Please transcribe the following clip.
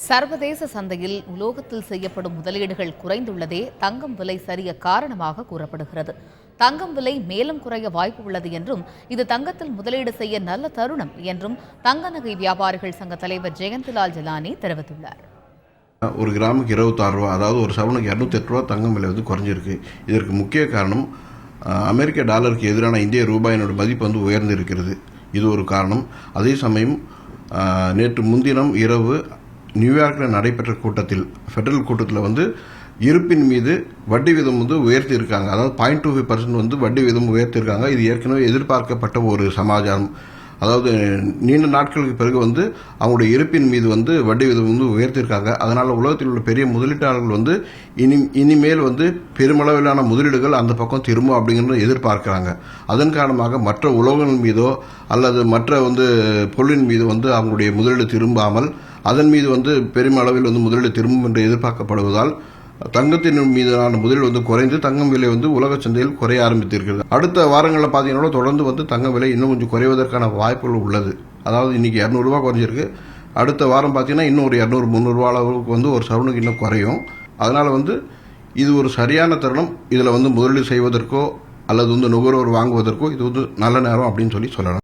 சர்வதேச சந்தையில் உலோகத்தில் செய்யப்படும் முதலீடுகள் குறைந்துள்ளதே தங்கம் விலை சரிய காரணமாக கூறப்படுகிறது. தங்கம் விலை மேலும் குறைய வாய்ப்பு உள்ளது என்றும் இது தங்கத்தில் முதலீடு செய்ய நல்ல தருணம் என்றும் தங்க நகை வியாபாரிகள் சங்க தலைவர் ஜெயந்த்லால் ஜலானி தெரிவித்துள்ளார். ஒரு கிராமுக்கு 26 ரூபா, அதாவது ஒரு சவனுக்கு 208 ரூபா தங்கம் விலை குறைஞ்சிருக்கு. இதற்கு முக்கிய காரணம் அமெரிக்க டாலருக்கு எதிரான இந்திய ரூபாயினோட மதிப்பு உயர்ந்து இருக்கிறது. இது ஒரு காரணம். அதே சமயம் நேற்று முன்தினம் இரவு நியூயார்க்கில் நடைபெற்ற கூட்டத்தில் ஃபெடரல் கூட்டத்தில் இருப்பின் மீது வட்டி வீதம் உயர்த்தி இருக்காங்க. அதாவது 0.25% வட்டி வீதம் உயர்த்தியிருக்காங்க. இது ஏற்கனவே எதிர்பார்க்கப்பட்ட ஒரு சமாச்சாரம். அதாவது நீண்ட நாட்களுக்கு பிறகு அவங்களுடைய இருப்பின் மீது வட்டி வீதம் உயர்த்தியிருக்காங்க. அதனால் உலகத்தில் உள்ள பெரிய முதலீட்டாளர்கள் இனிமேல் பெருமளவிலான முதலீடுகள் அந்த பக்கம் திரும்பும் அப்படிங்கிறத எதிர்பார்க்கிறாங்க. அதன் காரணமாக மற்ற உலோகங்கள் மீதோ அல்லது மற்ற பொருளின் மீது அவங்களுடைய முதலீடு திரும்பாமல் அதன் மீது பெருமளவில் முதலீடு திரும்பும் என்று எதிர்பார்க்கப்படுவதால் தங்கத்தின் மீதான முதலீடு குறைந்து தங்கம் விலை உலக சந்தையில் குறைய ஆரம்பித்திருக்கிறது. அடுத்த வாரங்களில் பார்த்தீங்கன்னா தொடர்ந்து தங்கம் விலை இன்னும் கொஞ்சம் குறைவதற்கான வாய்ப்புகள் உள்ளது. அதாவது இன்னைக்கு 200 ரூபா குறைஞ்சிருக்கு. அடுத்த வாரம் பார்த்தீங்கன்னா இன்னும் ஒரு 200-300 ரூபா அளவுக்கு ஒரு சவனுக்கு இன்னும் குறையும். அதனால இது ஒரு சரியான தருணம். இதில் முதலீடு செய்வதற்கோ அல்லது நுகர்வோர் வாங்குவதற்கோ இது நல்ல நேரம் அப்படின்னு சொல்லலாம்.